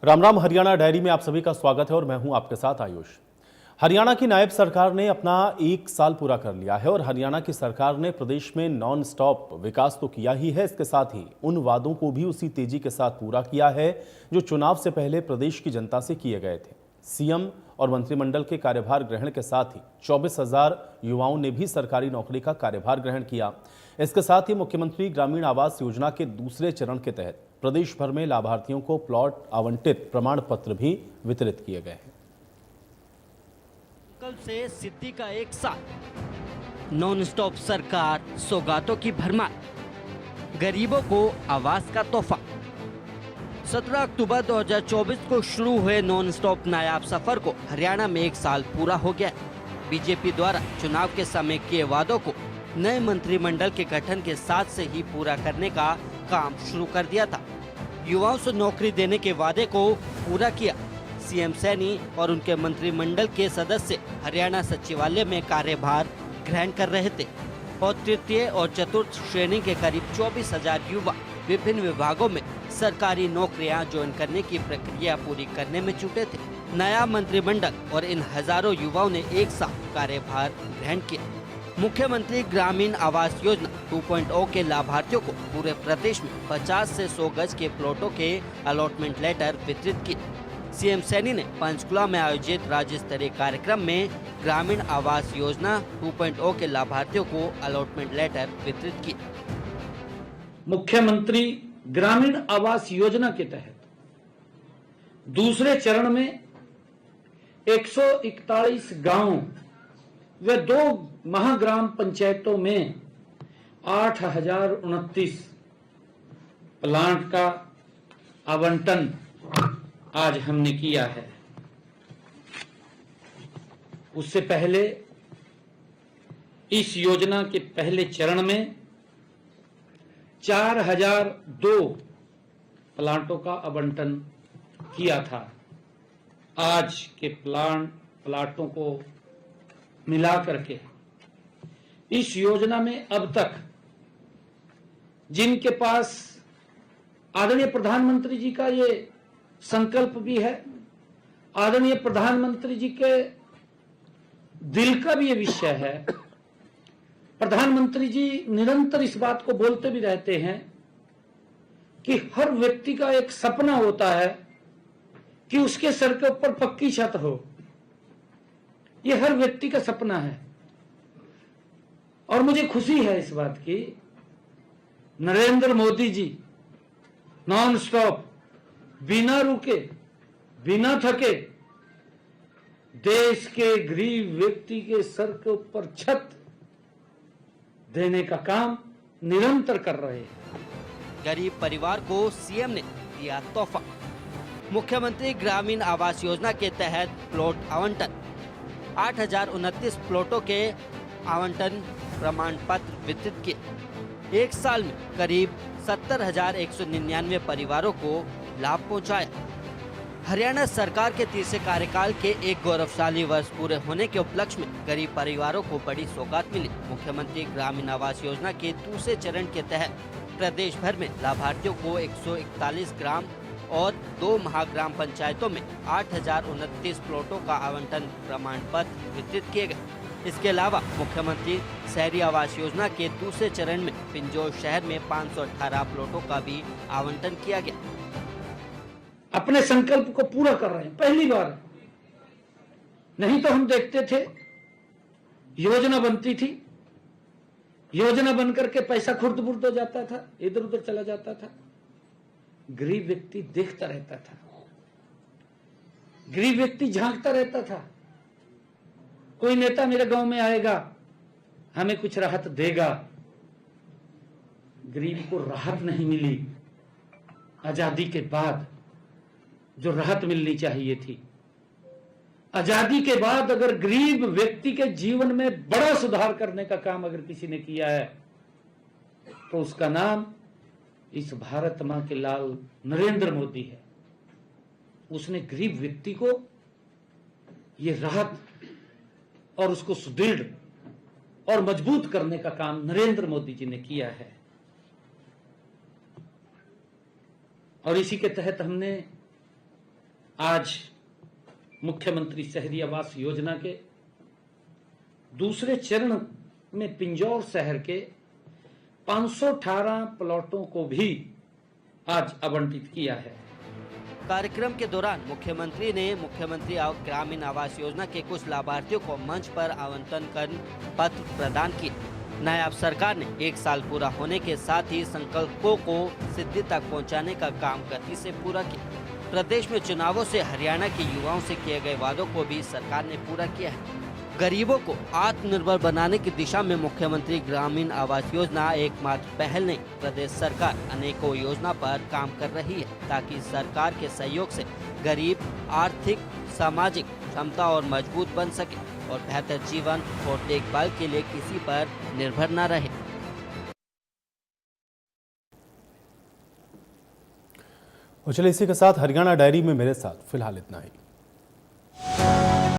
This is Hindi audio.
राम राम। हरियाणा डायरी में आप सभी का स्वागत है और मैं हूं आपके साथ आयुष। हरियाणा की नायब सरकार ने अपना 1 साल पूरा कर लिया है और हरियाणा की सरकार ने प्रदेश में नॉन स्टॉप विकास तो किया ही है, इसके साथ ही उन वादों को भी उसी तेजी के साथ पूरा किया है जो चुनाव से पहले प्रदेश की जनता से किए गए थे। सीएम और मंत्रिमंडल के कार्यभार ग्रहण के साथ ही 24,000 युवाओं ने भी सरकारी नौकरी का कार्यभार ग्रहण किया। इसके साथ ही मुख्यमंत्री ग्रामीण आवास योजना के दूसरे चरण के तहत प्रदेश भर में लाभार्थियों को प्लॉट आवंटित प्रमाण पत्र भी वितरित किए गए हैं। संकल्प से सिद्धि का 1 साल, नॉन स्टॉप सरकार, सौगातों की भरमार, गरीबों को आवास का तोहफा। 17 अक्टूबर 2024 को शुरू हुए नॉन स्टॉप नायाब सफर को हरियाणा में 1 साल पूरा हो गया। बीजेपी द्वारा चुनाव के समय किए वादों को नए मंत्रिमंडल के गठन के साथ से ही पूरा करने का काम शुरू कर दिया था। युवाओं से नौकरी देने के वादे को पूरा किया। सीएम सैनी और उनके मंत्रिमंडल के सदस्य हरियाणा सचिवालय में कार्यभार ग्रहण कर रहे थे और तृतीय और चतुर्थ श्रेणी के करीब 24,000 युवा विभिन्न विभागों में सरकारी नौकरियां ज्वाइन करने की प्रक्रिया पूरी करने में जुटे थे। नया मंत्रिमंडल और इन हजारों युवाओं ने 1 साल कार्यभार ग्रहण किया। मुख्यमंत्री ग्रामीण आवास योजना 2.0 के लाभार्थियों को पूरे प्रदेश में 50 से 100 गज के प्लॉटों के अलॉटमेंट लेटर वितरित किए। सीएम सैनी ने पंचकुला में आयोजित राज्य स्तरीय कार्यक्रम में ग्रामीण आवास योजना 2.0 के लाभार्थियों को अलॉटमेंट लेटर वितरित किए। मुख्यमंत्री ग्रामीण आवास योजना के तहत दूसरे चरण में 141 गांवों व 2 महाग्राम पंचायतों में 8,029 प्लांट का आवंटन आज हमने किया है। उससे पहले इस योजना के पहले चरण में 4,002 प्लांटों का आवंटन किया था। आज के प्लांटों को मिला करके इस योजना में अब तक जिनके पास आदरणीय प्रधानमंत्री जी का ये संकल्प भी है, आदरणीय प्रधानमंत्री जी के दिल का भी ये विषय है। प्रधानमंत्री जी निरंतर इस बात को बोलते भी रहते हैं कि हर व्यक्ति का एक सपना होता है कि उसके सर के ऊपर पक्की छत हो। ये हर व्यक्ति का सपना है और मुझे खुशी है इस बात की, नरेंद्र मोदी जी नॉन स्टॉप, बिना रुके, बिना थके देश के गरीब व्यक्ति के सर के ऊपर छत देने का काम निरंतर कर रहे हैं। गरीब परिवार को सीएम ने दिया तोहफा। मुख्यमंत्री ग्रामीण आवास योजना के तहत प्लॉट आवंटन, 8,029 प्लॉटों के आवंटन प्रमाण पत्र वितरित किए। 1 साल में करीब 70,199 परिवारों को लाभ पहुंचाया। हरियाणा सरकार के तीसरे कार्यकाल के एक गौरवशाली वर्ष पूरे होने के उपलक्ष्य में गरीब परिवारों को बड़ी सौगात मिली। मुख्यमंत्री ग्रामीण आवास योजना के दूसरे चरण के तहत प्रदेश भर में लाभार्थियों को 141 ग्राम और 2 महाग्राम पंचायतों में 8,029 प्लॉटों का आवंटन प्रमाण पत्र वितरित किए गए। इसके अलावा मुख्यमंत्री शहरी आवास योजना के दूसरे चरण में पिंजौर शहर में 518 प्लॉटों का भी आवंटन किया गया। अपने संकल्प को पूरा कर रहे हैं, पहली बार। नहीं तो हम देखते थे योजना बनती थी, योजना बनकर के पैसा खुर्द बुर्द हो जाता था, इधर उधर चला जाता था। गरीब व्यक्ति देखता रहता था, गरीब व्यक्ति झांकता रहता था। कोई नेता मेरे गांव में आएगा, हमें कुछ राहत देगा। गरीब को राहत नहीं मिली। आजादी के बाद जो राहत मिलनी चाहिए थी, आजादी के बाद अगर गरीब व्यक्ति के जीवन में बड़ा सुधार करने का काम अगर किसी ने किया है तो उसका नाम इस भारत मां के लाल नरेंद्र मोदी है। उसने गरीब व्यक्ति को ये राहत और उसको सुदृढ़ और मजबूत करने का काम नरेंद्र मोदी जी ने किया है। और इसी के तहत हमने आज मुख्यमंत्री शहरी आवास योजना के दूसरे चरण में पिंजौर शहर के 518 प्लॉटों को भी आज आवंटित किया है। कार्यक्रम के दौरान मुख्यमंत्री ने मुख्यमंत्री ग्रामीण आवास योजना के कुछ लाभार्थियों को मंच पर आवंटन कर पत्र प्रदान किए। नायब सरकार ने 1 साल पूरा होने के साथ ही संकल्पों को सिद्धि तक पहुंचाने का काम गति से पूरा किया। प्रदेश में चुनावों से हरियाणा के युवाओं से किए गए वादों को भी सरकार ने पूरा किया है। गरीबों को आत्मनिर्भर बनाने की दिशा में मुख्यमंत्री ग्रामीण आवास योजना एकमात्र पहल नहीं, प्रदेश सरकार अनेकों योजना पर काम कर रही है ताकि सरकार के सहयोग से गरीब आर्थिक सामाजिक क्षमता और मजबूत बन सके और बेहतर जीवन और देखभाल के लिए किसी पर निर्भर न रहे। और चलिए इसी के साथ हरियाणा डायरी में मेरे साथ फिलहाल इतना ही।